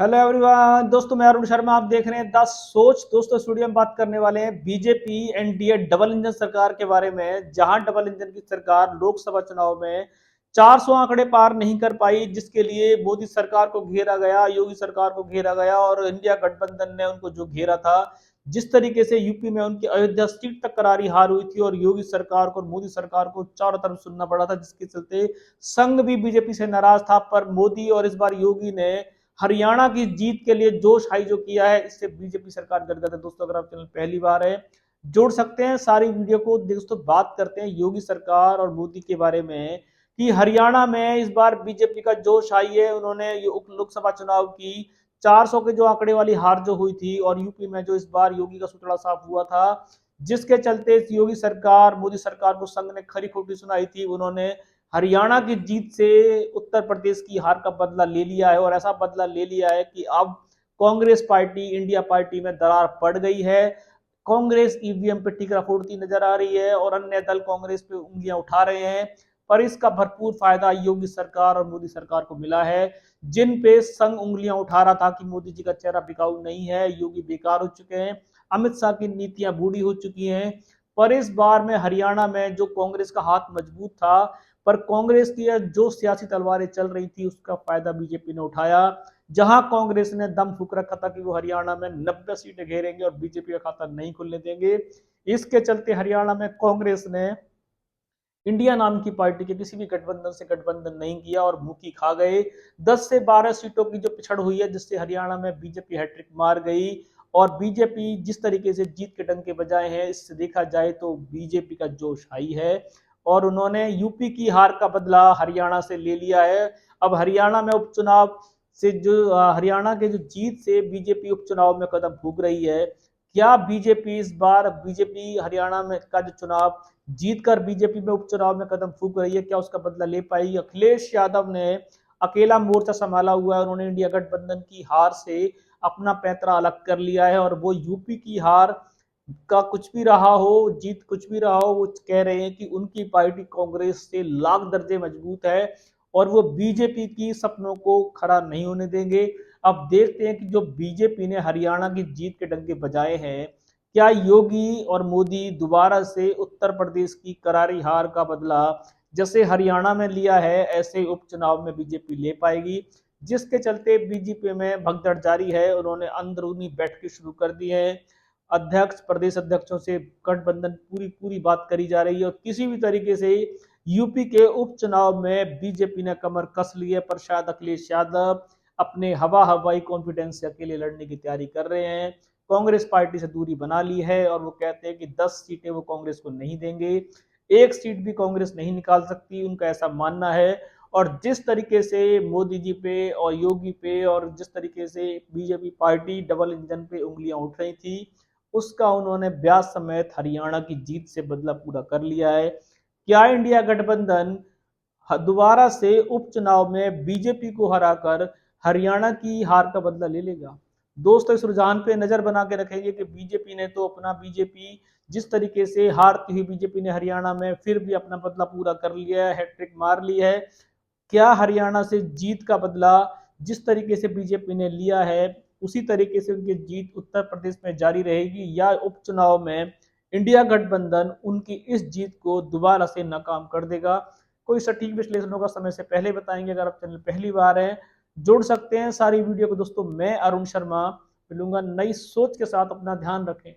Hello everyone दोस्तों, मैं अरुण शर्मा। आप देख रहे हैं द सोच। दोस्तों स्टूडियो में बात करने वाले हैं बीजेपी एनडीए डबल इंजन सरकार के बारे में, जहां डबल इंजन की सरकार लोकसभा चुनाव में 400 आंकड़े पार नहीं कर पाई, जिसके लिए मोदी सरकार को घेरा गया, योगी सरकार को घेरा गया और इंडिया गठबंधन ने उनको जो घेरा था। जिस तरीके से यूपी में उनकी अयोध्या सीट तक करारी हार हुई थी और योगी सरकार को और मोदी सरकार को चारों तरफ सुनना पड़ा था, जिसके चलते संघ भी बीजेपी से नाराज था। पर मोदी और इस बार योगी ने हरियाणा की जीत के लिए जोश हाई जो किया है, इससे बीजेपी सरकार गदगद है। दोस्तों अगर आप चैनल पहली बार है, जोड़ सकते हैं सारी वीडियो को। दोस्तों बात करते हैं योगी सरकार और मोदी के बारे में कि हरियाणा में इस बार बीजेपी का जोश आई है। उन्होंने लोकसभा चुनाव की 400 के जो आंकड़े वाली हार जो हुई थी, और यूपी में जो इस बार योगी का सुतड़ा साफ हुआ था, जिसके चलते योगी सरकार मोदी सरकार को संघ ने खरी खोटी सुनाई थी। उन्होंने हरियाणा की जीत से उत्तर प्रदेश की हार का बदला ले लिया है, और ऐसा बदला ले लिया है कि अब कांग्रेस पार्टी इंडिया पार्टी में दरार पड़ गई है। कांग्रेस ईवीएम पे टीकरा फोड़ती नजर आ रही है और अन्य दल कांग्रेस पे उंगलियां उठा रहे हैं। पर इसका भरपूर फायदा योगी सरकार और मोदी सरकार को मिला है। जिन पे संघ उंगलियां उठा रहा था कि मोदी जी का चेहरा बिकाऊ नहीं है, योगी बेकार हो चुके हैं, अमित शाह की नीतियां बूढ़ी हो चुकी हैं। पर इस बार में हरियाणा में जो कांग्रेस का हाथ मजबूत था, पर कांग्रेस की जो सियासी तलवारें चल रही थी, उसका फायदा बीजेपी ने उठाया। जहां कांग्रेस ने दम फूक रखा था कि वो हरियाणा में 90 सीटें घेरेंगे और बीजेपी का खाता नहीं खुलने देंगे, इसके चलते हरियाणा में कांग्रेस ने इंडिया नाम की पार्टी के किसी भी गठबंधन से गठबंधन नहीं किया और मुंह खा गए। 10 से 12 सीटों की जो पिछड़ हुई है, जिससे हरियाणा में बीजेपी हैट्रिक मार गई। और बीजेपी जिस तरीके से जीत के डंके बजाए हैं, इससे देखा जाए तो बीजेपी का जोश हाई है और उन्होंने यूपी की हार का बदला हरियाणा से ले लिया है। अब हरियाणा में उपचुनाव से जो हरियाणा के जो जीत से बीजेपी उपचुनाव में कदम फूंक रही है। क्या बीजेपी इस बार बीजेपी हरियाणा में का जो चुनाव जीतकर बीजेपी में उपचुनाव में कदम फूंक रही है, क्या उसका बदला ले पाएगी? अखिलेश यादव ने अकेला मोर्चा संभाला हुआ है। उन्होंने इंडिया गठबंधन की हार से अपना पैंतरा अलग कर लिया है और वो यूपी की हार का कुछ भी रहा हो, जीत कुछ भी रहा हो, वो कह रहे हैं कि उनकी पार्टी कांग्रेस से लाख दर्जे मजबूत है और वो बीजेपी की सपनों को खड़ा नहीं होने देंगे। अब देखते हैं कि जो बीजेपी ने हरियाणा की जीत के डंके बजाए हैं, क्या योगी और मोदी दोबारा से उत्तर प्रदेश की करारी हार का बदला जैसे हरियाणा में लिया है, ऐसे उपचुनाव में बीजेपी ले पाएगी? जिसके चलते बीजेपी में भगदड़ जारी है। उन्होंने अंदरूनी बैठकें शुरू कर दी है। अध्यक्ष प्रदेश अध्यक्षों से गठबंधन पूरी पूरी बात करी जा रही है और किसी भी तरीके से यूपी के उपचुनाव में बीजेपी ने कमर कस ली है। पर शायद अखिलेश यादव अपने हवाई कॉन्फिडेंस से अकेले लड़ने की तैयारी कर रहे हैं। कांग्रेस पार्टी से दूरी बना ली है और वो कहते हैं कि 10 सीटें वो कांग्रेस को नहीं देंगे, एक सीट भी कांग्रेस नहीं निकाल सकती, उनका ऐसा मानना है। और जिस तरीके से मोदी जी पे और योगी पे और जिस तरीके से बीजेपी पार्टी डबल इंजन पे उंगलियां उठ रही थी, उसका उन्होंने ब्याज समेत हरियाणा की जीत से बदला पूरा कर लिया है। क्या इंडिया गठबंधन दोबारा से उपचुनाव में बीजेपी को हराकर हरियाणा की हार का बदला ले लेगा? दोस्तों इस रुझान पे नजर बना के रखेंगे कि बीजेपी ने तो अपना बीजेपी जिस तरीके से हारती हुई बीजेपी ने हरियाणा में फिर भी अपना बदला पूरा कर लिया है, हैट्रिक मार ली है। क्या हरियाणा से जीत का बदला जिस तरीके से बीजेपी ने लिया है, उसी तरीके से उनकी जीत उत्तर प्रदेश में जारी रहेगी, या उपचुनाव में इंडिया गठबंधन उनकी इस जीत को दोबारा से नाकाम कर देगा? कोई सटीक विश्लेषण होगा समय से पहले बताएंगे। अगर आप चैनल पहली बार है, जोड़ सकते हैं सारी वीडियो को। दोस्तों मैं अरुण शर्मा मिलूंगा नई सोच के साथ। अपना ध्यान रखें।